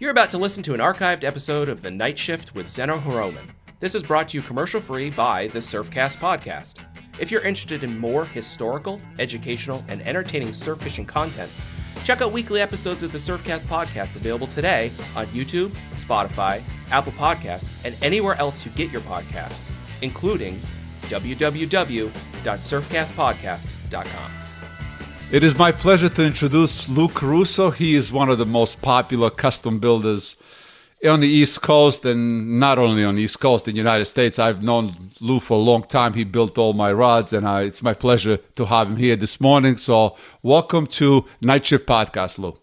You're about to listen to an archived episode of The Night Shift with Zeno Horoman. This is brought to you commercial-free by the Surfcast Podcast. If you're interested in more historical, educational, and entertaining surf fishing content, check out weekly episodes of the Surfcast Podcast available today on YouTube, Spotify, Apple Podcasts, and anywhere else you get your podcasts, including www.surfcastpodcast.com. It is my pleasure to introduce Lou Caruso. He is one of the most popular custom builders on the East Coast, and not only on the East Coast, in the United States. I've known Lou for a long time. He built all my rods, and it's my pleasure to have him here this morning. So welcome to Night Shift Podcast, Lou.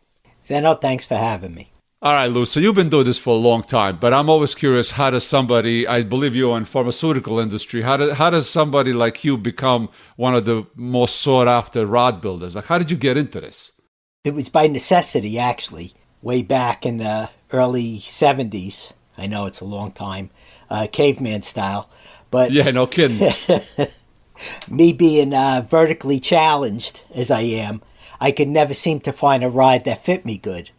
Zeno, thanks for having me. All right, Lou, so you've been doing this for a long time, but I'm always curious, how does somebody, I believe you're in pharmaceutical industry, how does somebody like you become one of the most sought-after rod builders? Like, how did you get into this? It was by necessity, actually, way back in the early 70s. I know it's a long time, caveman style. But yeah, no kidding. Me being vertically challenged, as I am, I could never seem to find a rod that fit me good.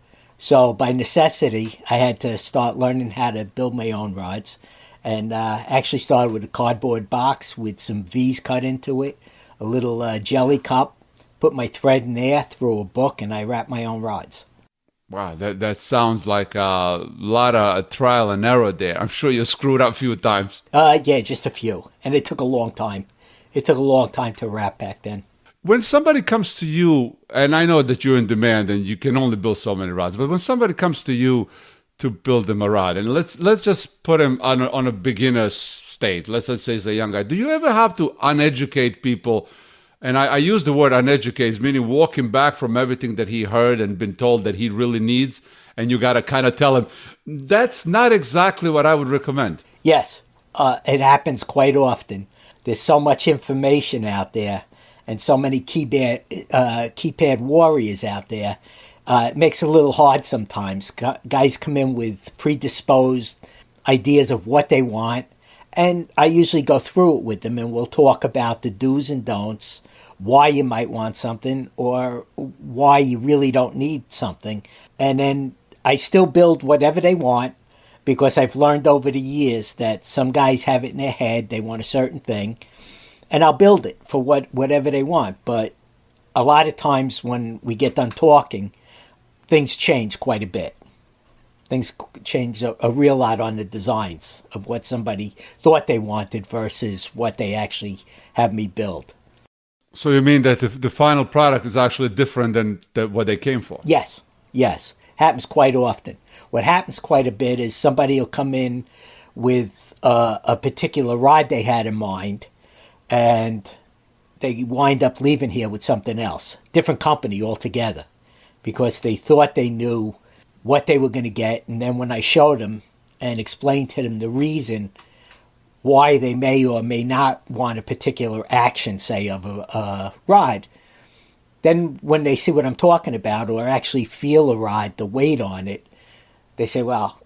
So by necessity, I had to start learning how to build my own rods, and actually started with a cardboard box with some V's cut into it, a little jelly cup, put my thread in there, threw a book, and I wrapped my own rods. Wow, that sounds like a lot of trial and error there. I'm sure you screwed up a few times. Yeah, just a few, and it took a long time. It took a long time to wrap back then. When somebody comes to you, and I know that you're in demand and you can only build so many rods, but when somebody comes to you to build them a rod, and let's just put him on a beginner's state. Let's say he's a young guy. Do you ever have to uneducate people? And I use the word uneducate, meaning walking back from everything that he heard and been told that he really needs, and you got to kind of tell him, that's not exactly what I would recommend. Yes, it happens quite often. There's so much information out there, and so many keypad warriors out there. It makes it a little hard sometimes. Guys come in with predisposed ideas of what they want, and I usually go through it with them, and we'll talk about the do's and don'ts, why you might want something, or why you really don't need something. And then I still build whatever they want, because I've learned over the years that some guys have it in their head, they want a certain thing, and I'll build it for whatever they want. But a lot of times when we get done talking, things change quite a bit. Things change a real lot on the designs of what somebody thought they wanted versus what they actually have me build. So you mean that the final product is actually different than what they came for? Yes. Happens quite often. What happens quite a bit is somebody will come in with a particular rod they had in mind, and they wind up leaving here with something else, different company altogether, because they thought they knew what they were going to get. And then when I showed them and explained to them the reason why they may or may not want a particular action, say, of a rod, then when they see what I'm talking about or actually feel a rod, the weight on it, they say, well,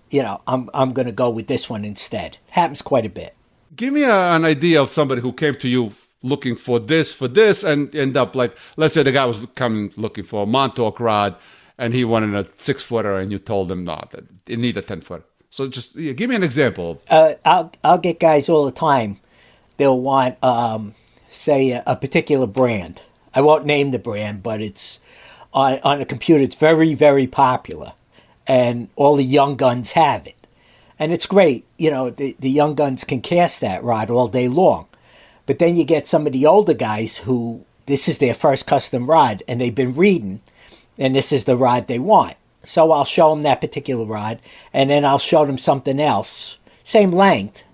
I'm going to go with this one instead. Happens quite a bit. Give me an idea of somebody who came to you looking for this, and end up like, let's say the guy was coming looking for a Montauk rod, and he wanted a 6-footer, and you told him, no, that you need a 10-footer. So just give me an example. I'll get guys all the time. They'll want, say, a particular brand. I won't name the brand, but it's on a computer. It's very, very popular, and all the young guns have it. And it's great. The young guns can cast that rod all day long. But then you get some of the older guys who, this is their first custom rod, and they've been reading, and this is the rod they want. So I'll show them that particular rod, and then I'll show them something else. Same length.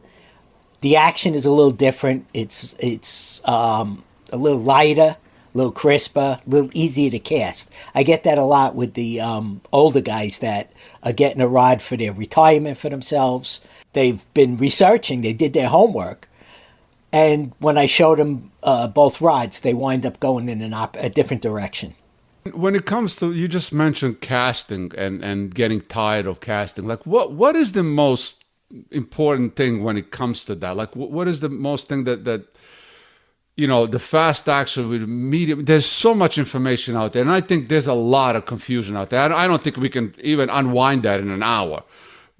The action is a little different. It's a little lighter, a little crisper, a little easier to cast. I get that a lot with the older guys that are getting a rod for their retirement for themselves. They've been researching. They did their homework. And when I showed them both rods, they wind up going in a different direction. When it comes to, you just mentioned casting and getting tired of casting. Like, what is the most important thing when it comes to that? Like, what is the most thing that the fast action with medium. There's so much information out there, and I think there's a lot of confusion out there. I don't think we can even unwind that in an hour.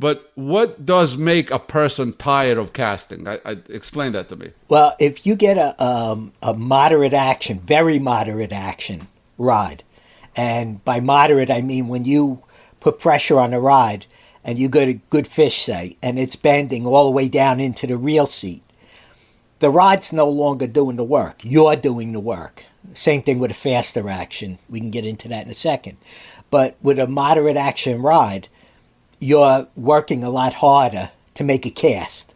But what does make a person tired of casting? I explain that to me. Well, if you get a moderate action, very moderate action rod, and by moderate I mean when you put pressure on the rod and you get a good fish, say, and it's bending all the way down into the reel seat, the rod's no longer doing the work. You're doing the work. Same thing with a faster action. We can get into that in a second. But with a moderate action rod, you're working a lot harder to make a cast.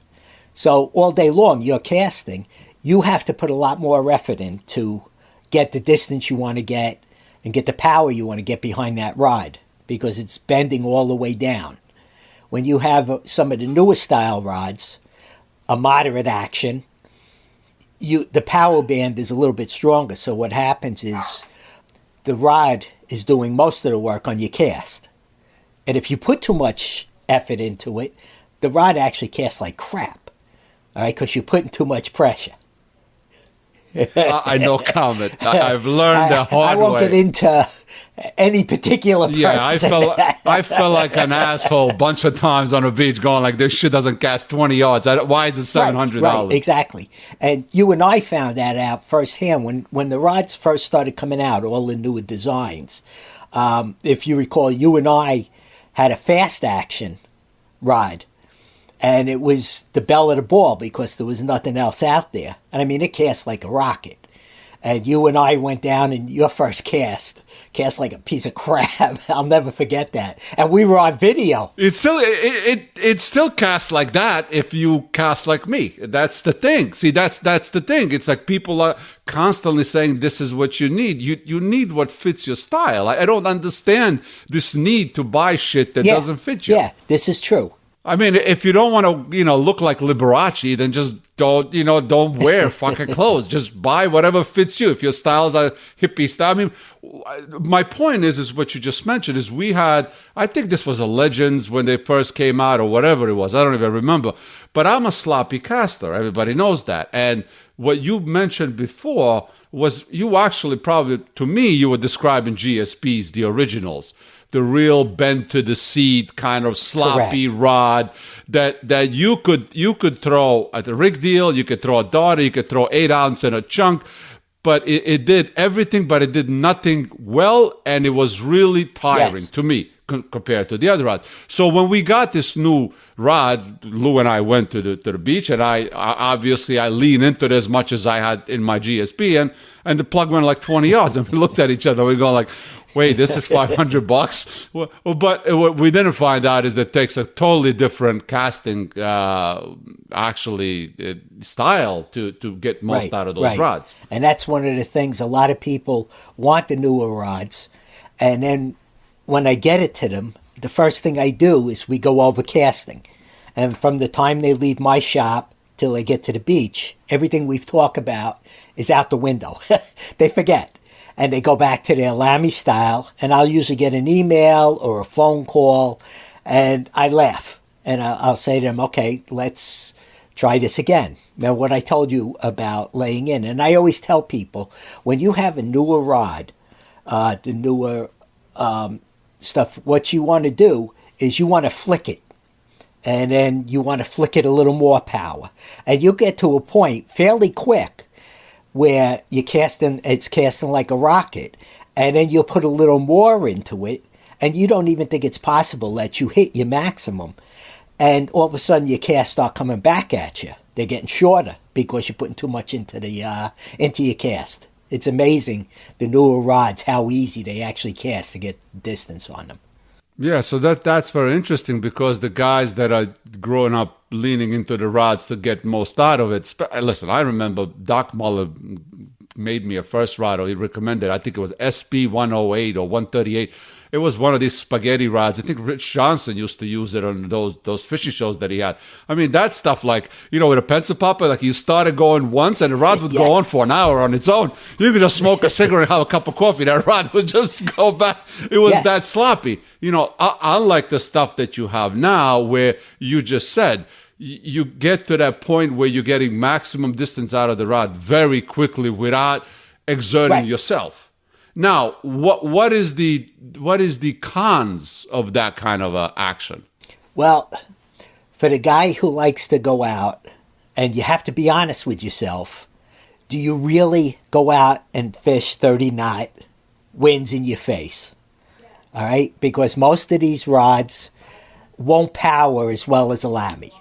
So all day long you're casting. You have to put a lot more effort in to get the distance you want to get and get the power you want to get behind that rod because it's bending all the way down. When you have some of the newer style rods, a moderate action, the power band is a little bit stronger. So what happens is the rod is doing most of the work on your cast. And if you put too much effort into it, the rod actually casts like crap. All right, because you're putting too much pressure. I no comment. I've learned the hard way. I won't get into any particular person. Yeah, I felt like an asshole a bunch of times on the beach going like, this shit doesn't cast 20 yards. Why is it $700? Right, exactly. And you and I found that out firsthand when the rods first started coming out, all the newer designs. If you recall, you and I had a fast action rod. And it was the belle of the ball because there was nothing else out there. And I mean, it cast like a rocket. And you and I went down and your first cast like a piece of crap. I'll never forget that. And we were on video. It still casts like that if you cast like me. That's the thing. See, that's the thing. It's like people are constantly saying this is what you need. You need what fits your style. I don't understand this need to buy shit that doesn't fit you. Yeah, this is true. I mean, if you don't want to, look like Liberace, then just don't wear fucking clothes. Just buy whatever fits you. If your style's a hippie style. I mean, my point is what you just mentioned is we had, I think this was a Legends when they first came out or whatever it was. I don't even remember. But I'm a sloppy caster. Everybody knows that. And what you mentioned before was you actually probably, to me, you were describing GSPs, the originals. The real bent to the seat kind of sloppy Correct. Rod that you could throw at a rig deal, you could throw a daughter, you could throw 8 ounce in a chunk, but it did everything, but it did nothing well, and it was really tiring to me compared to the other rod. So when we got this new rod, Lou and I went to the beach, and I obviously leaned into it as much as I had in my GSP, and the plug went like 20 yards, and we looked at each other, we go like, wait, this is $500? Well, but what we didn't find out is that it takes a totally different casting, style to get most out of those rods. And that's one of the things a lot of people want the newer rods. And then when I get it to them, the first thing I do is we go over casting. And from the time they leave my shop till they get to the beach, everything we've talked about is out the window. They forget. And they go back to their Lamy style, and I'll usually get an email or a phone call, and I laugh. And I'll say to them, okay, let's try this again. Now, what I told you about laying in, and I always tell people, when you have a newer rod, the newer stuff, what you want to do is you want to flick it. And then you want to flick it a little more power. And you'll get to a point fairly quick where it's casting like a rocket, and then you'll put a little more into it, and you don't even think it's possible that you hit your maximum, and all of a sudden your casts start coming back at you. They're getting shorter because you're putting too much into your cast. It's amazing, the newer rods, how easy they actually cast to get distance on them. Yeah, so that's very interesting because the guys that are growing up leaning into the rods to get most out of it. Listen, I remember Doc Muller made me a first rod, or he recommended, I think it was SB 108 or 138. It was one of these spaghetti rods. I think Rich Johnson used to use it on those fishing shows that he had. I mean, that stuff like, with a pencil popper, like you started going once and the rod would go on for an hour on its own. You could just smoke a cigarette and have a cup of coffee. That rod would just go back. It was that sloppy. Unlike the stuff that you have now where you just said, you get to that point where you're getting maximum distance out of the rod very quickly without exerting yourself. Now, what is the cons of that kind of action? Well, for the guy who likes to go out, and you have to be honest with yourself, do you really go out and fish 30 knot winds in your face? All right? Because most of these rods won't power as well as a Lamy.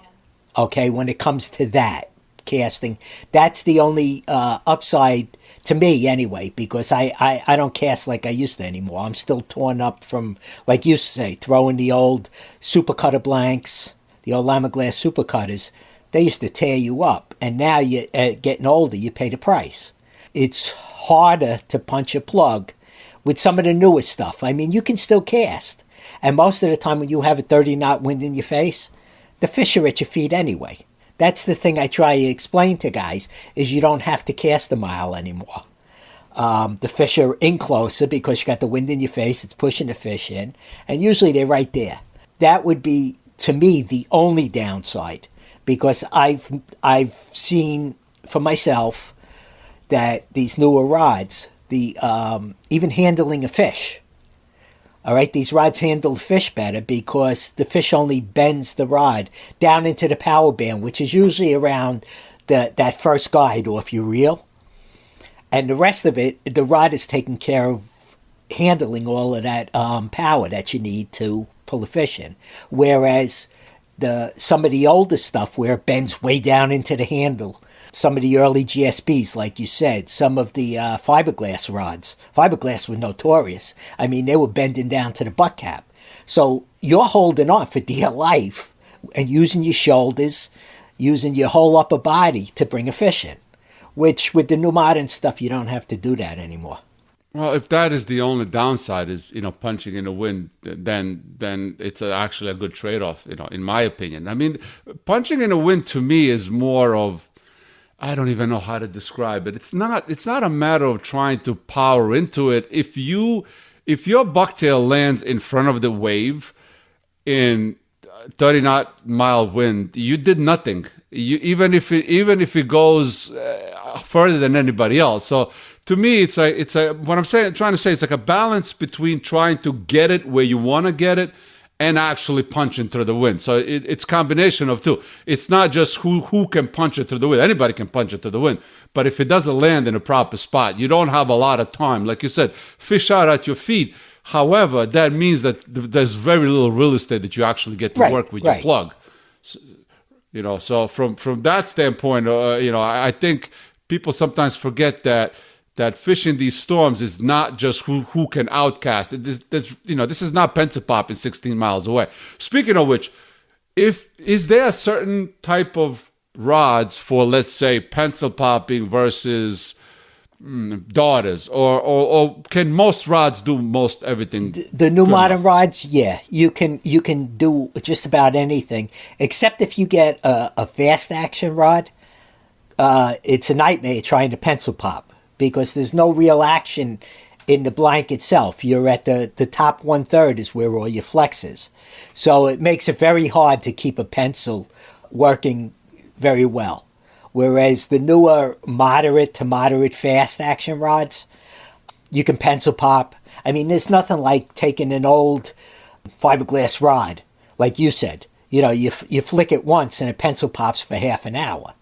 Okay, when it comes to that casting, that's the only upside to me anyway, because I don't cast like I used to anymore. I'm still torn up from, like you say, throwing the old super cutter blanks, the old Lama Glass super cutters. They used to tear you up, and now you're getting older, you pay the price. It's harder to punch a plug with some of the newer stuff. I mean, you can still cast, and most of the time when you have a 30 knot wind in your face, the fish are at your feet anyway. That's the thing I try to explain to guys, is you don't have to cast a mile anymore. The fish are in closer because you got the wind in your face, it's pushing the fish in, and usually they're right there. That would be, to me, the only downside, because I've seen for myself that these newer rods, even handling a fish, all right, these rods handle the fish better because the fish only bends the rod down into the power band, which is usually around that first guide off your reel. And the rest of it, the rod is taking care of handling all of that power that you need to pull the fish in. Whereas some of the older stuff where it bends way down into the handle, some of the early GSPs, like you said, some of the fiberglass rods. Fiberglass were notorious. I mean, they were bending down to the butt cap. So you're holding on for dear life and using your shoulders, using your whole upper body to bring a fish in, which with the new modern stuff, you don't have to do that anymore. Well, if that is the only downside is, punching in the wind, then it's actually a good trade-off, in my opinion. I mean, punching in the wind to me is more of, I don't even know how to describe it. It's not a matter of trying to power into it. If your bucktail lands in front of the wave in 30 knot mile wind, you did nothing. Even if it goes further than anybody else. So to me, it's what I'm trying to say. It's like a balance between trying to get it where you want to get it and actually punching through the wind. So it's combination of two. It's not just who can punch it through the wind. Anybody can punch it through the wind. But if it doesn't land in a proper spot, you don't have a lot of time. Like you said, fish out at your feet. However, that means that there's very little real estate that you actually get to work with your plug. So from that standpoint, I think people sometimes forget that fishing these storms is not just who can outcast. This is not pencil popping 16 miles away. Speaking of which, is there a certain type of rods for, let's say, pencil popping versus daughters, or can most rods do most everything? The new modern rods, yeah, you can do just about anything, except if you get a fast action rod. It's a nightmare trying to pencil pop, because there's no real action in the blank itself. You're at the top 1/3 is where all your flex is. So it makes it very hard to keep a pencil working very well. Whereas the newer moderate to moderate fast action rods, you can pencil pop. I mean, there's nothing like taking an old fiberglass rod, like you said. You flick it once and it pencil pops for half an hour.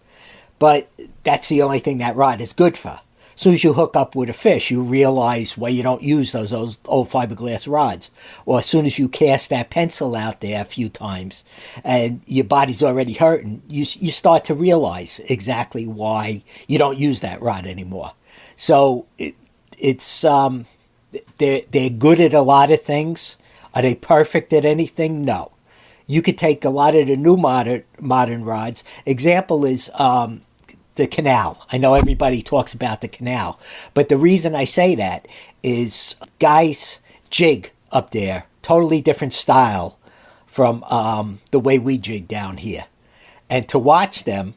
But that's the only thing that rod is good for. As soon as you hook up with a fish, you realize why you don't use those old fiberglass rods. Or as soon as you cast that pencil out there a few times and your body's already hurting, you start to realize exactly why you don't use that rod anymore. So they're good at a lot of things. Are they perfect at anything? No. You could take a lot of the new modern rods. Example is the canal. I know everybody talks about the canal, but the reason I say that is guys jig up there, totally different style from the way we jig down here. And to watch them,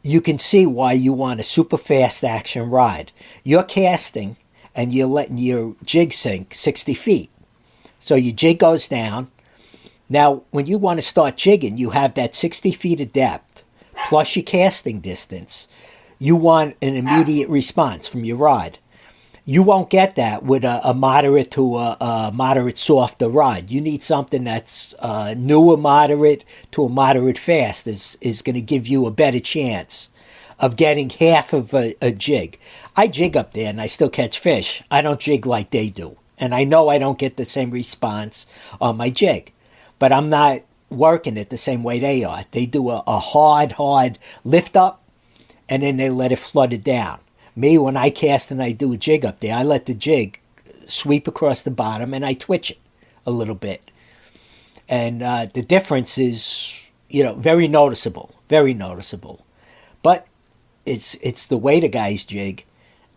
you can see why you want a super fast action rod. You're casting and you're letting your jig sink 60 feet. So your jig goes down, Now, when you want to start jigging, you have that 60 feet of depth, plus your casting distance. You want an immediate response from your rod. You won't get that with a moderate to a moderate softer rod. You need something that's newer moderate to a moderate fast is going to give you a better chance of getting half of a jig. I jig up there and I still catch fish. I don't jig like they do. And I know I don't get the same response on my jig. But I'm not working it the same way they are. They do a hard lift up and then they let it flutter down. Me, when I cast and I do a jig up there, I let the jig sweep across the bottom and I twitch it a little bit. And the difference is, very noticeable, very noticeable. But it's the way the guys jig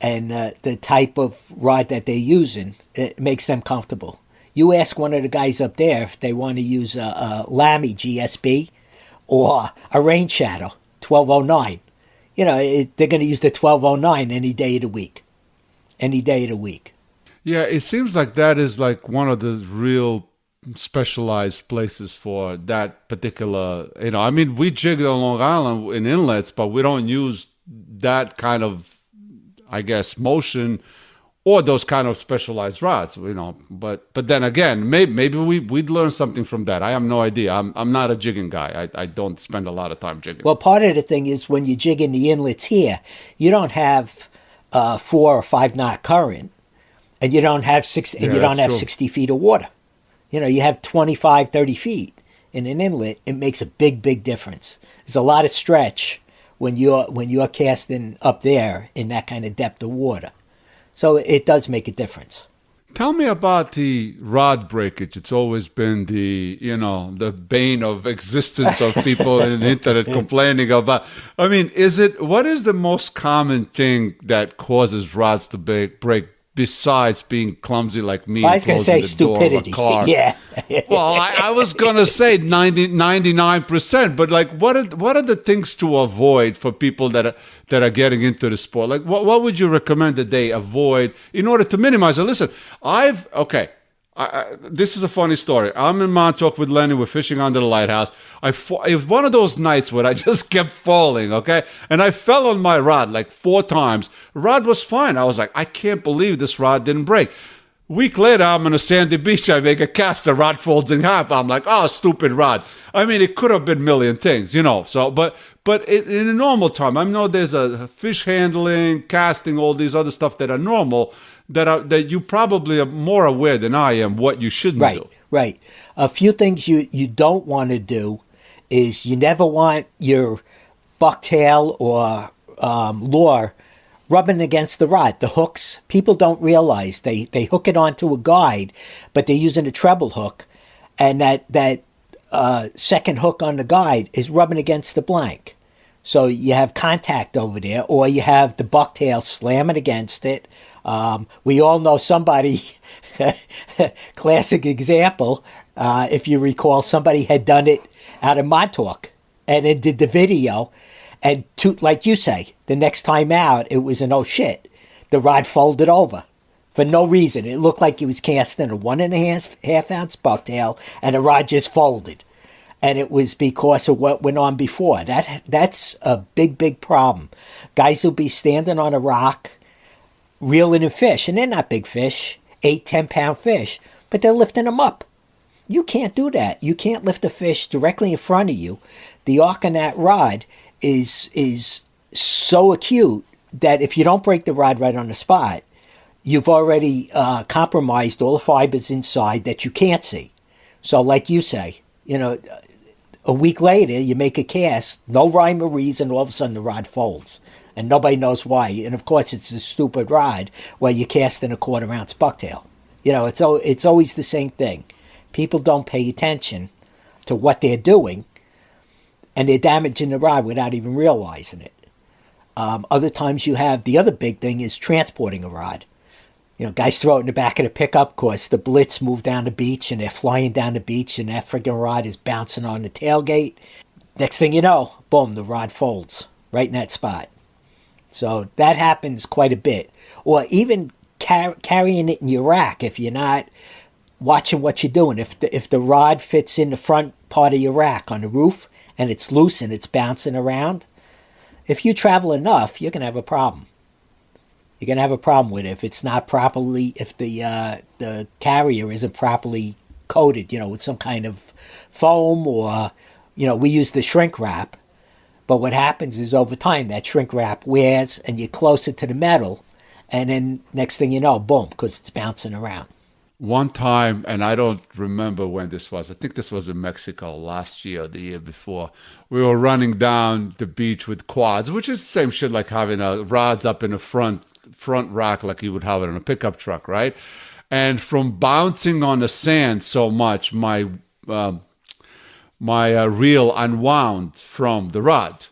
and the type of rod that they're using, it makes them comfortable. You ask one of the guys up there if they want to use a Lamy GSB or a Rain Shadow 1209. They're going to use the 1209 any day of the week. Any day of the week. Yeah, it seems like that is like one of the real specialized places for that particular, I mean, we jig on Long Island in inlets, but we don't use that kind of, I guess, motion or those kind of specialized rods, But then again, maybe we'd learn something from that. I have no idea. I'm not a jigging guy. I don't spend a lot of time jigging. Well, part of the thing is when you jig in the inlets here, you don't have 4 or 5 knot current, and you don't have 60 feet of water. You have 25, 30 feet in an inlet. It makes a big, big difference. There's a lot of stretch when you're casting up there in that kind of depth of water. So it does make a difference. Tell me about the rod breakage. It's always been the bane of existence of people in the internet complaining about. I mean, what is the most common thing that causes rods to break besides being clumsy like me? I was going to say stupidity. Yeah. Well, I was going to say 99%, but like, what are the things to avoid for people that are getting into the sport? Like, what would you recommend that they avoid in order to minimize it? Listen, this is a funny story. I'm in Montauk with Lenny. We're fishing under the lighthouse. It was one of those nights where I just kept falling, okay? And I fell on my rod like 4 times. The rod was fine. I was like, I can't believe this rod didn't break. Week later, I'm on a sandy beach. I make a cast. The rod folds in half. I'm like, oh, stupid rod. I mean, it could have been a million things, So, but in a normal time, I know there's a fish handling, casting, all these other stuff that are normal, that you probably are more aware than I am what you shouldn't do. Right. A few things you don't want to do is you never want your bucktail or lure rubbing against the rod. The hooks, people don't realize they hook it onto a guide, but they're using a treble hook, and that second hook on the guide is rubbing against the blank. So you have contact over there, or you have the bucktail slamming against it. We all know somebody, classic example, if you recall, somebody had done it out of Montauk and it did the video. And like you say, the next time out, it was an oh shit. The rod folded over for no reason. It looked like he was casting a 1.5 ounce bucktail and the rod just folded. And it was because of what went on before. That's a big, big problem. Guys will be standing on a rock, reeling in fish, and they're not big fish, 8-10 pound fish, but they're lifting them up. You can't do that. You can't lift a fish directly in front of you. The arc on that rod is so acute that if you don't break the rod right on the spot, you've already compromised all the fibers inside that you can't see. So like you say, a week later, you make a cast, no rhyme or reason, all of a sudden the rod folds. And nobody knows why. And of course, it's a stupid rod where you cast in a 1/4 ounce bucktail. It's always the same thing. People don't pay attention to what they're doing, and they're damaging the rod without even realizing it. Other times you have, the other big thing is transporting a rod. Guys throw it in the back of the pickup, course the blitz move down the beach, and they're flying down the beach, and that friggin' rod is bouncing on the tailgate. Next thing you know, boom, the rod folds right in that spot. So that happens quite a bit. Or even carrying it in your rack if you're not watching what you're doing. If the rod fits in the front part of your rack on the roof and it's loose and it's bouncing around, if you travel enough, you're going to have a problem. You're going to have a problem with it if it's not properly, if the carrier isn't properly coated, with some kind of foam or, we use the shrink wrap. But what happens is over time that shrink wrap wears and you're closer to the metal. And then next thing you know, boom, because it's bouncing around. One time, and I don't remember when this was, I think this was in Mexico last year or the year before, we were running down the beach with quads, which is the same shit like having rods up in the front rack like you would have it on a pickup truck, right? And from bouncing on the sand so much, my reel unwound from the rod.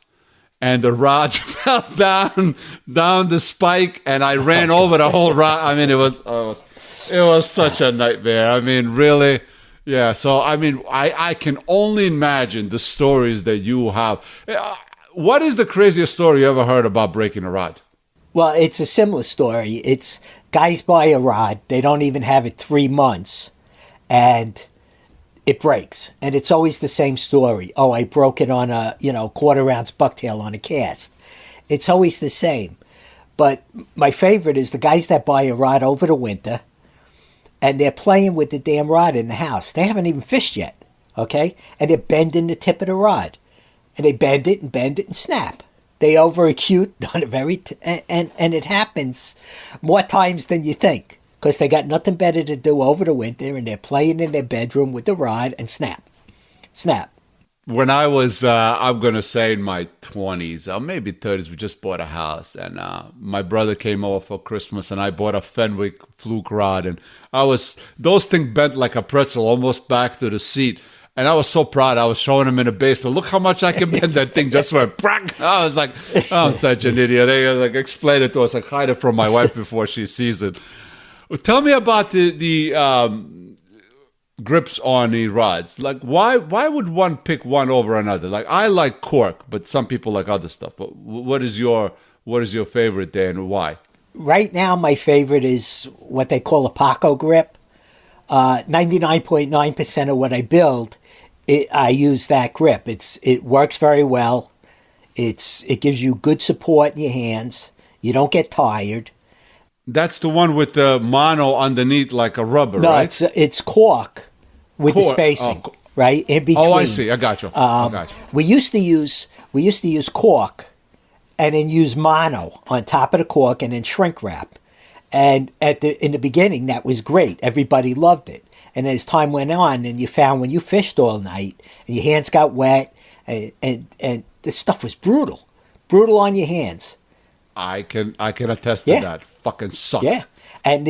And the rod fell down the spike, and I ran over the whole rod. I mean, it was such a nightmare. I mean, really, yeah. So, I mean, I can only imagine the stories that you have. What is the craziest story you ever heard about breaking a rod? Well, it's a similar story. It's guys buy a rod, they don't even have it 3 months, and it breaks. And it's always the same story. Oh, I broke it on a, quarter-ounce bucktail on a cast. It's always the same. But my favorite is the guys that buy a rod over the winter, and they're playing with the damn rod in the house. They haven't even fished yet, okay? And they're bending the tip of the rod. And they bend it and snap. They over-acute on a and it happens more times than you think. Because they got nothing better to do over the winter, and they're playing in their bedroom with the rod and snap. When I was, I'm going to say in my 20s, or maybe 30s, we just bought a house. And my brother came over for Christmas, and I bought a Fenwick fluke rod. And those things bent like a pretzel almost back to the seat. And I was so proud. I was showing him in the basement. Look how much I can bend that thing. Just went, brack. I was like, I'm such an idiot. They explain it to us. Like, hide it from my wife before she sees it. Well, tell me about the grips on the rods. Like, why would one pick one over another? Like, I like cork, but some people like other stuff. But what is your favorite there, and why? Right now, my favorite is what they call a Paco grip. 99.9% of what I build, I use that grip. It works very well. It gives you good support in your hands. You don't get tired. That's the one with the mono underneath, like a rubber, right? No, it's cork with the spacing, right in between. Oh, I see. I got you. We used to use cork, and then use mono on top of the cork, and then shrink wrap. And in the beginning, that was great. Everybody loved it. And as time went on, and you found when you fished all night, and your hands got wet, and this stuff was brutal on your hands. I can attest to that. Fucking sucked. Yeah, and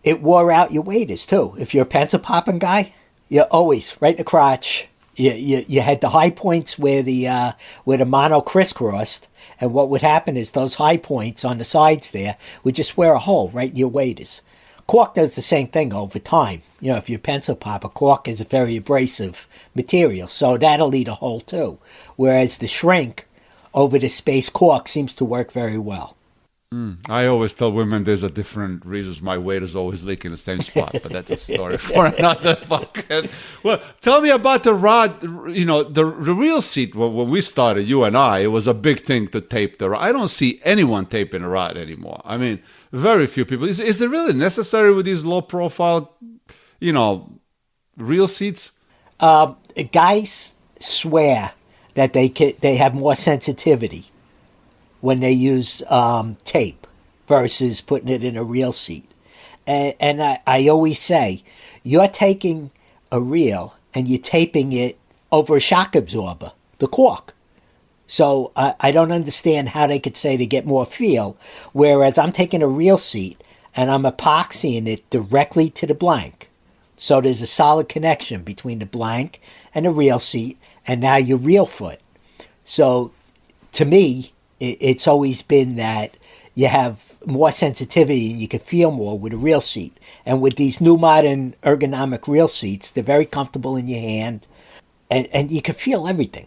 it wore out your waders too. If you're a pencil popping guy, you're always right in the crotch. You had the high points where the mono crisscrossed, and what would happen is those high points on the sides there would just wear a hole right in your waders. Cork does the same thing over time. If you're a pencil popper, cork is a very abrasive material, so that'll eat a hole too. Whereas the shrink over the space cork seems to work very well. I always tell women there's a different reasons my weight is always leaking the same spot, but that's a story for another fucking. Well, tell me about the rod. The reel seat. When we started, you and I, it was a big thing to tape the rod. I don't see anyone taping a rod anymore. I mean, very few people. Is it really necessary with these low profile, reel seats? Guys swear that they have more sensitivity when they use tape versus putting it in a reel seat. And I always say, you're taking a reel and you're taping it over a shock absorber, the cork. So I don't understand how they could say to get more feel, whereas I'm taking a reel seat and I'm epoxying it directly to the blank. So there's a solid connection between the blank and the reel seat, and now your reel foot. So to me, it's always been that you have more sensitivity and you can feel more with a reel seat. And with these new modern ergonomic reel seats, they're very comfortable in your hand, and you can feel everything.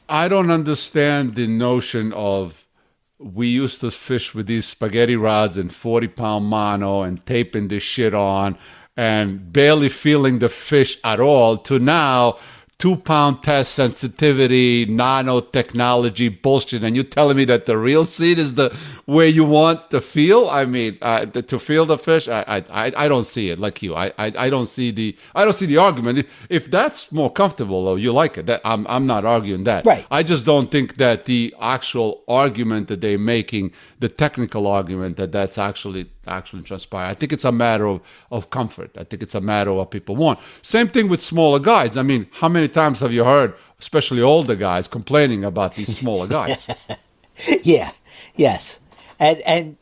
I don't understand the notion of we used to fish with these spaghetti rods and 40-pound mono and taping this shit on and barely feeling the fish at all, to now 2-pound test sensitivity, nanotechnology bullshit, and you're telling me that the reel seed is the way you want to feel? I mean, to feel the fish, I don't see it like you. I don't see the argument. If that's more comfortable or you like it, that I'm not arguing that. Right. I just don't think that the actual argument that they're making, the technical argument, that's actually transpire. I think it's a matter of comfort. I think it's a matter of what people want. Same thing with smaller guides. I mean, how many times have you heard, especially older guys, complaining about these smaller guides? Yeah, yes. And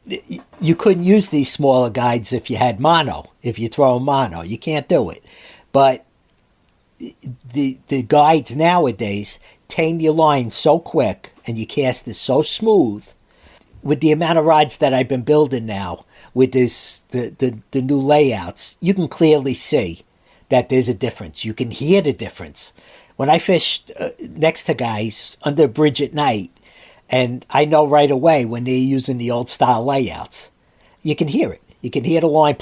you couldn't use these smaller guides if you had mono, if you throw a mono. You can't do it. But the guides nowadays tame your line so quick and you cast it so smooth. With the amount of rods that I've been building now, with the new layouts, you can clearly see that there's a difference. You can hear the difference. When I fished next to guys under a bridge at night, and I know right away when they're using the old style layouts, you can hear it. You can hear the line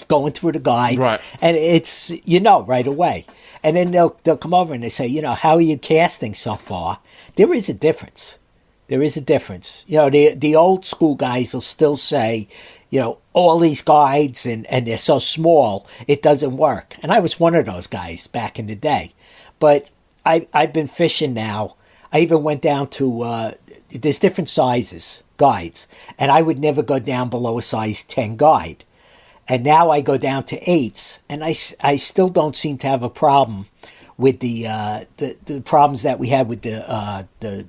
going through the guides, right. And it's, right away. And then they'll come over and they say, how are you casting so far? There is a difference. There is a difference. The old school guys will still say, all these guides and they're so small, it doesn't work. And I was one of those guys back in the day. But I've been fishing now. I even went down to, there's different sizes, guides. And I would never go down below a size 10 guide. And now I go down to 8s. And I still don't seem to have a problem with the problems that we had with the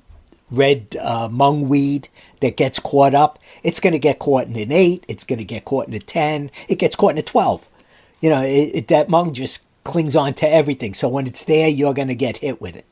red mungweed that gets caught up. It's going to get caught in an 8. It's going to get caught in a 10. It gets caught in a 12. That mung just clings on to everything. So when it's there, you're going to get hit with it.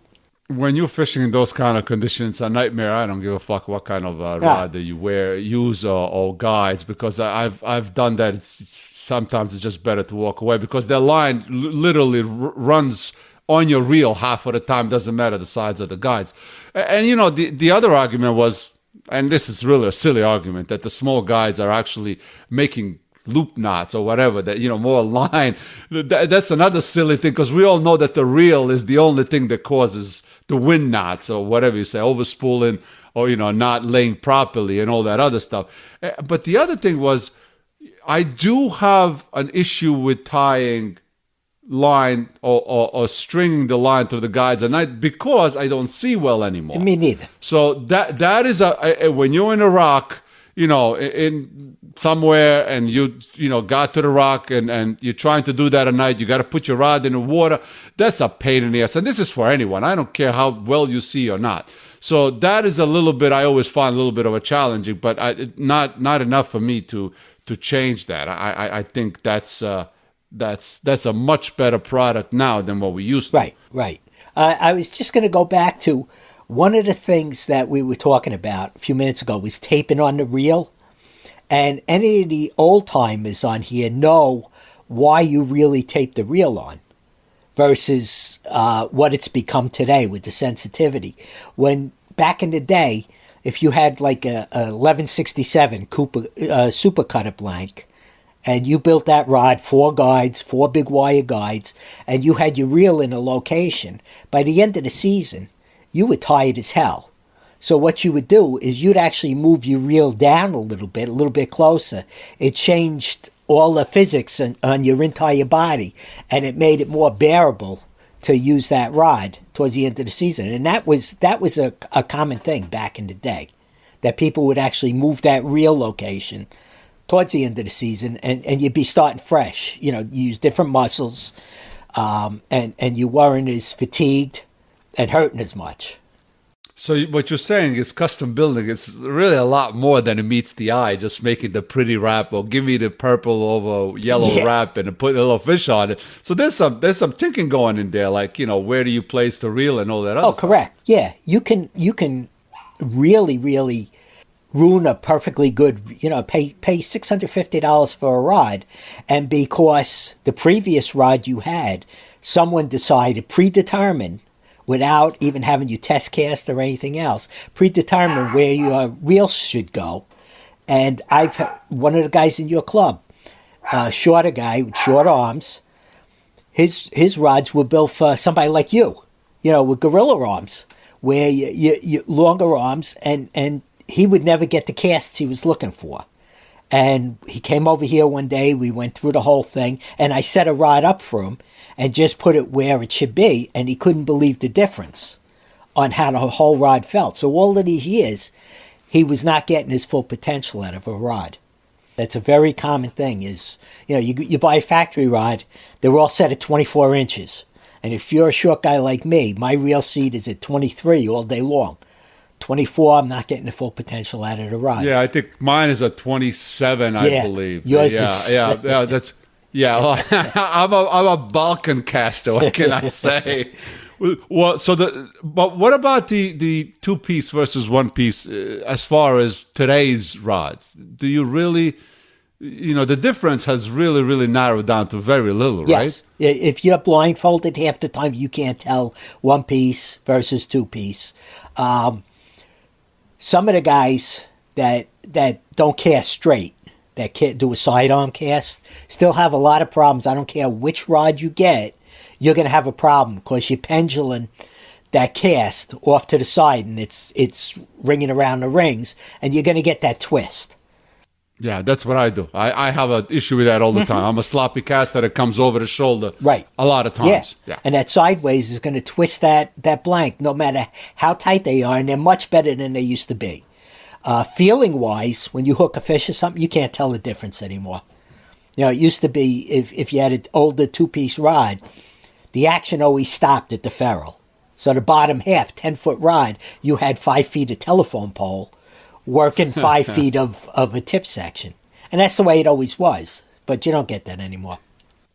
When you're fishing in those kind of conditions, it's a nightmare. I don't give a fuck what kind of rod that you use or guides, because I've done that. Sometimes it's just better to walk away because their line literally runs on your reel half of the time. Doesn't matter the size of the guides. And the other argument was, and this is really a silly argument, that the small guides are actually making loop knots or whatever, that more line. That's another silly thing, because we all know that the reel is the only thing that causes the wind knots or whatever you say, overspooling or not laying properly and all that other stuff. But the other thing was, I do have an issue with tying line or stringing the line through the guides at night because I don't see well anymore. Me neither. So that is when you're in a rock, in somewhere, and you got to the rock and you're trying to do that at night, you got to put your rod in the water. That's a pain in the ass. And this is for anyone. I don't care how well you see or not. So that is a little bit, I always find a little bit of a challenging, but not enough for me to change that. I think that's a much better product now than what we used to. Right. I was just going to go back to one of the things that we were talking about a few minutes ago was taping on the reel. And any of the old timers on here know why you really tape the reel on versus what it's become today with the sensitivity. When back in the day, if you had like a 1167 super cutter blank, and you built that rod, 4 guides, 4 big wire guides, and you had your reel in a location, by the end of the season, you were tired as hell. So what you would do is you'd actually move your reel down a little bit closer. It changed all the physics on your entire body, and it made it more bearable to use that rod towards the end of the season. And that was a common thing back in the day, that people would actually move that reel location towards the end of the season, and you'd be starting fresh. You use different muscles, and you weren't as fatigued and hurting as much. So what you're saying is custom building. It's really a lot more than it meets the eye. Just making the pretty wrap, or give me the purple over yellow wrap and put a little fish on it. So there's some thinking going in there, like where do you place the reel and all that other stuff. Oh, correct. Yeah, you can really, really ruin a perfectly good, pay $650 for a rod, and because the previous rod you had, someone decided, predetermined without even having you test cast or anything else, predetermine where your reel should go. And one of the guys in your club, shorter guy with short arms, his rods were built for somebody like you, with gorilla arms, where you longer arms, and he would never get the casts he was looking for. And he came over here one day, we went through the whole thing, and I set a rod up for him and just put it where it should be, and he couldn't believe the difference on how the whole rod felt. So all of these years, he was not getting his full potential out of a rod. That's a very common thing is, you buy a factory rod, they're all set at 24 inches. And if you're a short guy like me, my reel seat is at 23 all day long. 24, I'm not getting the full potential out of the rod. Yeah, I think mine is a 27, I believe. Yours is... that's... Yeah, well, I'm a Balkan caster, what can I say? Well, but what about the two-piece versus one-piece as far as today's rods? Do you really, the difference has really, really narrowed down to very little, right? Yes. If you're blindfolded, half the time you can't tell one-piece versus two-piece. Some of the guys that don't cast straight, that can't do a sidearm cast, still have a lot of problems. I don't care which rod you get, you're going to have a problem because you're pendulum that cast off to the side and it's ringing around the rings, and you're going to get that twist. Yeah, that's what I do. I have an issue with that all the time. I'm a sloppy caster that comes over the shoulder a lot of times. Yeah. And that sideways is going to twist that blank no matter how tight they are, and they're much better than they used to be. Feeling-wise, when you hook a fish or something, you can't tell the difference anymore. It used to be if you had an older two-piece rod, the action always stopped at the ferrule. So the bottom half, 10-foot rod, you had 5 feet of telephone pole working 5 feet of a tip section. And that's the way it always was. But you don't get that anymore.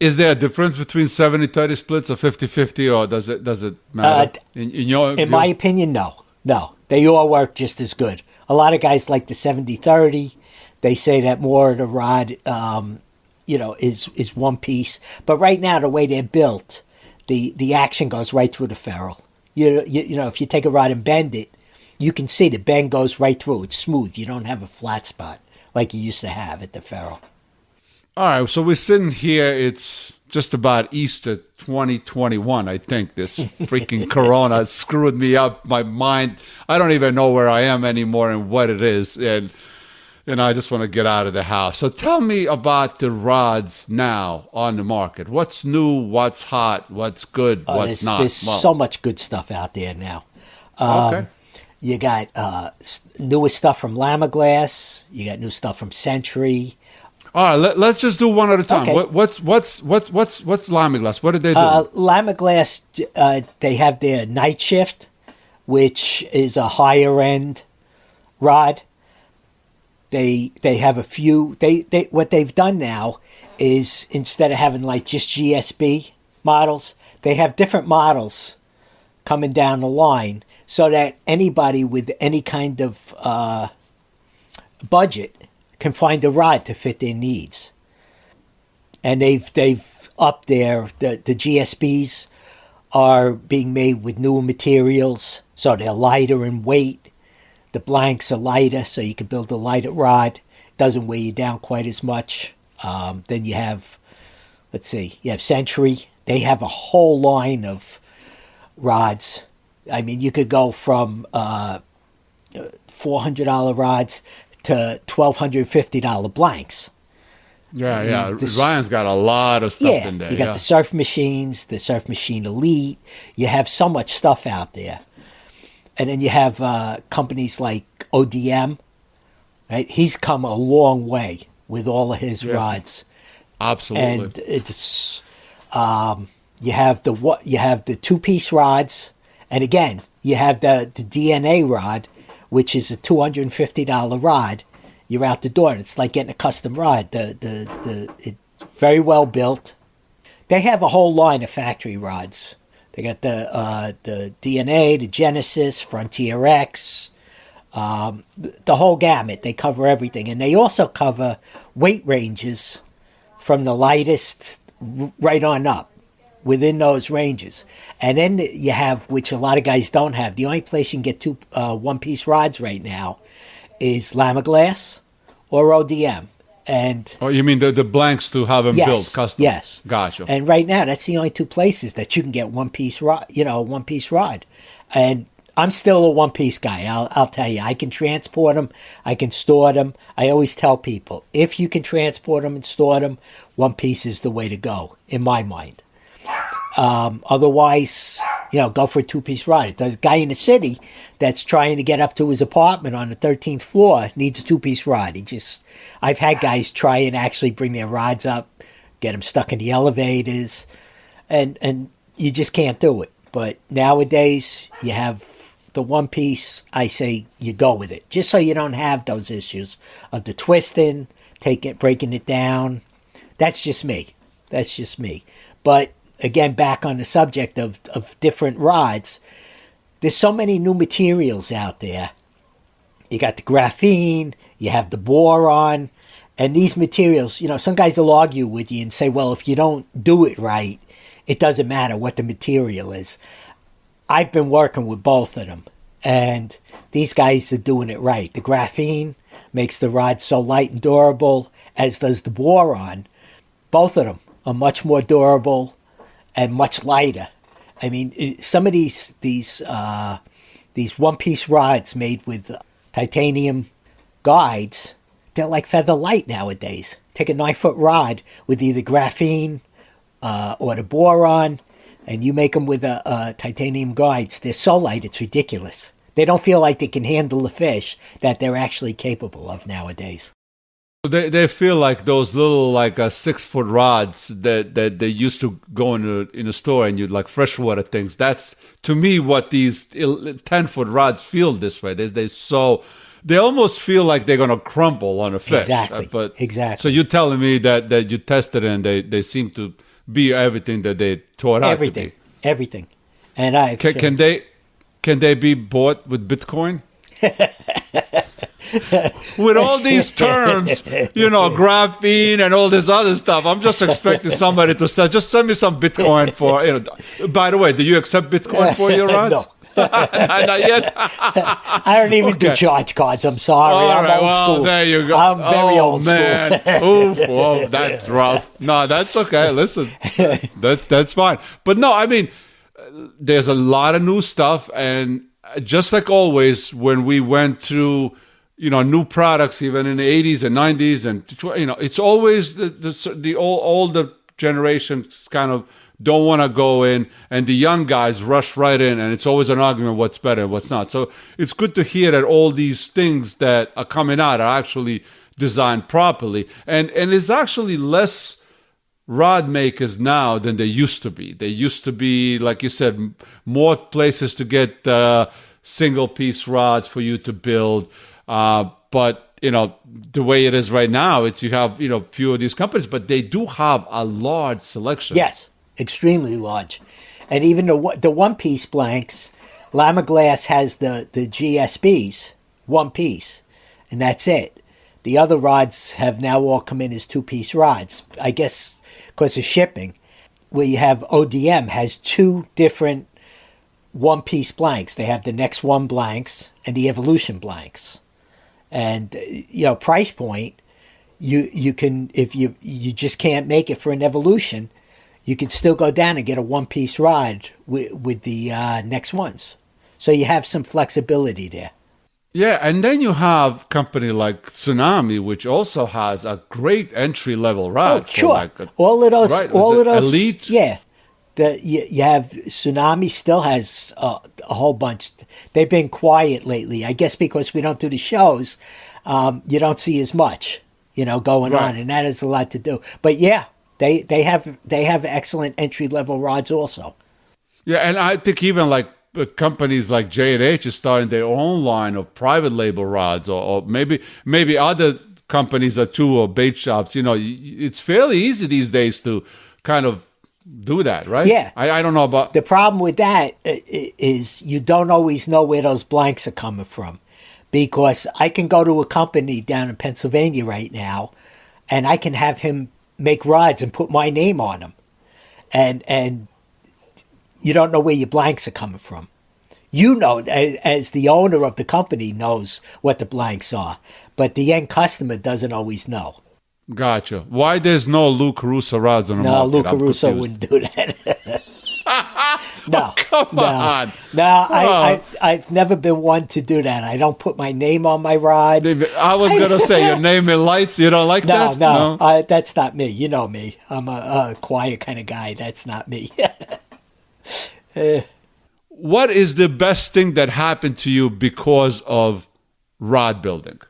Is there a difference between 70-30 splits or 50-50, or does it matter? In my opinion, no. No, they all work just as good. A lot of guys like the 70-30. They say that more of the rod, is one piece. But right now, the way they're built, the action goes right through the ferrule. If you take a rod and bend it, you can see the bend goes right through. It's smooth. You don't have a flat spot like you used to have at the ferrule. All right, so we're sitting here. It's just about Easter 2021, I think. This freaking Corona screwed me up. My mind, I don't even know where I am anymore and what it is. And I just want to get out of the house. So tell me about the rods now on the market. What's new? What's hot? What's good? What's not? There's so much good stuff out there now. Okay. You got newest stuff from Lama Glass. You got new stuff from Century. All right, let's just do one at a time. Okay. What's Lama Glass? What did they do? Lama Glass, they have their Night Shift, which is a higher end rod. They have a few. They what they've done now is instead of having like just GSB models, they have different models coming down the line, so that anybody with any kind of budget can find a rod to fit their needs. And they've upped the GSBs are being made with newer materials, so they're lighter in weight. The blanks are lighter, so you can build a lighter rod. It doesn't weigh you down quite as much. Then you have, you have Century. They have a whole line of rods. I mean, you could go from $400 rods to $1,250 blanks. Yeah. Ryan's got a lot of stuff in there. You got the Surf Machines, the Surf Machine Elite. You have so much stuff out there. And then you have companies like ODM, right? He's come a long way with all of his rods. Absolutely. And it's you have the two-piece rods, and again, you have the DNA rod, which is a $250 rod. You're out the door, and it's like getting a custom rod. It's very well built. They have a whole line of factory rods. They got the DNA, the Genesis, Frontier X, the whole gamut. They cover everything, and they also cover weight ranges from the lightest right on up. within those ranges. And then you have, which a lot of guys don't have, the only place you can get two one-piece rods right now is Lamiglass or ODM. And oh, you mean the blanks to have them yes, built custom? Yes. Gotcha. And right now, that's the only two places that you can get one-piece rod, one-piece rod. And I'm still a one-piece guy, I'll tell you. I can transport them. I can store them. I always tell people, if you can transport them and store them, one-piece is the way to go, in my mind. Otherwise, go for a two-piece rod. There's a guy in the city that's trying to get up to his apartment on the 13th floor, needs a two-piece rod. I've had guys try and actually bring their rods up, get them stuck in the elevators, and you just can't do it. But nowadays, you have the one piece, I say you go with it, just so you don't have those issues of the twisting, breaking it down. That's just me. But again, back on the subject of different rods, there's so many new materials out there. You got the graphene, you have the boron, and these materials, some guys will argue with you and say, well, if you don't do it right, it doesn't matter what the material is. I've been working with both of them, and these guys are doing it right. The graphene makes the rod so light and durable, as does the boron. Both of them are much more durable and much lighter. I mean, some of these one-piece rods made with titanium guides, they're like feather light nowadays. Take a 9-foot rod with either graphene or the boron, and you make them with titanium guides. They're so light, it's ridiculous. They don't feel like they can handle the fish that they're actually capable of nowadays. They feel like those little 6-foot rods that they used to go in a store and you'd like freshwater things. That's to me what these 10-foot rods feel this way. They almost feel like they're gonna crumple on a fish. Exactly. Exactly. So you're telling me that you tested and they seem to be everything that they taught out to be. Everything. And can they be bought with Bitcoin? With all these terms, graphene and all this other stuff, I'm just expecting somebody to start. Just send me some Bitcoin for. By the way, do you accept Bitcoin for your rods? No. Not yet. I don't even do charge cards. I'm sorry. I'm old school. There you go. I'm very old man. school. Oof, that's rough. No, that's okay. Listen, that's fine. But no, I mean, there's a lot of new stuff, and just like always, when we went through, new products, even in the 80s and 90s, and it's always the older generations kind of don't want to go in, and the young guys rush right in, and it's always an argument what's better and what's not. So it's good to hear that all these things that are coming out are actually designed properly, and it's actually less rod makers now than there used to be. There used to be, like you said, more places to get single piece rods for you to build, but the way it is right now, you have few of these companies, but they do have a large selection. Yes, extremely large. And even the one-piece blanks, Lamiglass has the GSBs, one piece, and that's it. The other rods have now all come in as two-piece rods, I guess because of shipping, where you have ODM has two different one-piece blanks. They have the Next One blanks and the Evolution blanks. And, price point, you can, if you just can't make it for an Evolution, you can still go down and get a one-piece rod with the Next Ones. So you have some flexibility there. Yeah, and then you have company like Tsunami, which also has a great entry-level rod. Oh, sure. All of those, Elite? Yeah. You have Tsunami still has a whole bunch. They've been quiet lately, I guess, because we don't do the shows. You don't see as much, going on, and that has a lot to do. But yeah, they have excellent entry level rods also. Yeah, and I think even like companies like J&H is starting their own line of private label rods, or maybe other companies are too, or bait shops. It's fairly easy these days to kind of do that, right? Yeah. I don't know about... The problem with that is you don't always know where those blanks are coming from, because I can go to a company down in Pennsylvania right now, and I can have him make rods and put my name on them. And you don't know where your blanks are coming from. You know, as the owner of the company knows what the blanks are, but the end customer doesn't always know. Gotcha. Why there's no Lou Caruso rods on the market? No, Lou Caruso wouldn't do that. No, Come on. No, I've never been one to do that. I don't put my name on my rods. I was going to say your name in lights. You don't like that? No. That's not me. You know me. I'm a quiet kind of guy. That's not me. What is the best thing that happened to you because of rod building?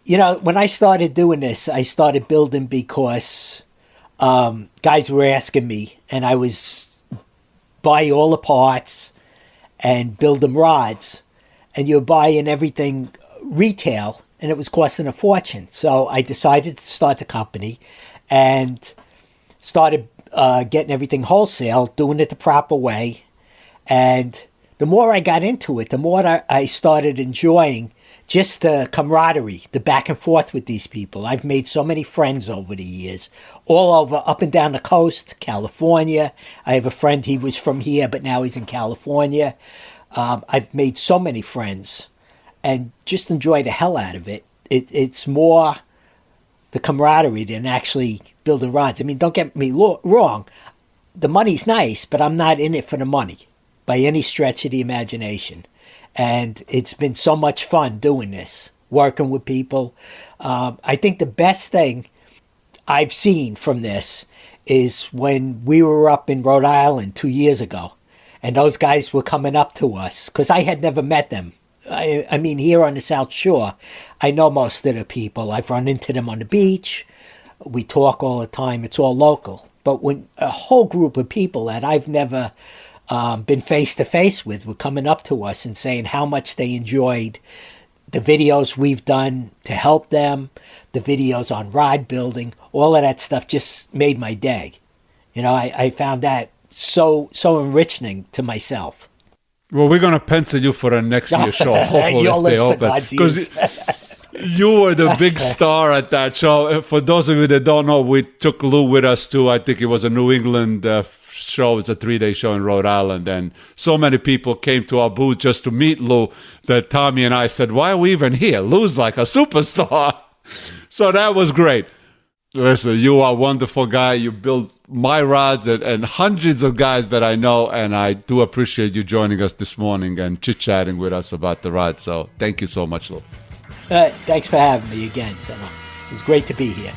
You know, when I started doing this, I started building because guys were asking me, and I was buy all the parts and build them rods. And you're buying everything retail, and it was costing a fortune. So I decided to start the company and started getting everything wholesale, doing it the proper way. And the more I got into it, the more I started enjoying just the camaraderie, the back and forth with these people. I've made so many friends over the years, all over, up and down the coast, California. I have a friend, he was from here, but now he's in California. I've made so many friends and just enjoy the hell out of it. It's more the camaraderie than actually building rods. I mean, don't get me wrong. The money's nice, but I'm not in it for the money by any stretch of the imagination. And it's been so much fun doing this, working with people. I think the best thing I've seen from this is when we were up in Rhode Island 2 years ago, and those guys were coming up to us, because I had never met them. I mean, here on the South Shore, I know most of the people. I've run into them on the beach. We talk all the time. It's all local. But when a whole group of people that I've never been face-to-face with were coming up to us and saying how much they enjoyed the videos we've done to help them, the videos on rod building, all of that stuff just made my day. You know, I found that so enriching to myself. Well, we're going to pencil you for the next year's show. Hopefully, if they open. Because you were the big star at that show. For those of you that don't know, we took Lou with us to, I think it was a New England show. It's a 3-day show in Rhode Island, and so many people came to our booth just to meet Lou that Tommy and I said, why are we even here? Lou's like a superstar. So that was great. Listen, you are a wonderful guy. You built my rods and hundreds of guys that I know, and I do appreciate you joining us this morning and chit-chatting with us about the rods. So thank you so much, Lou. Thanks for having me again, Senna. It was great to be here.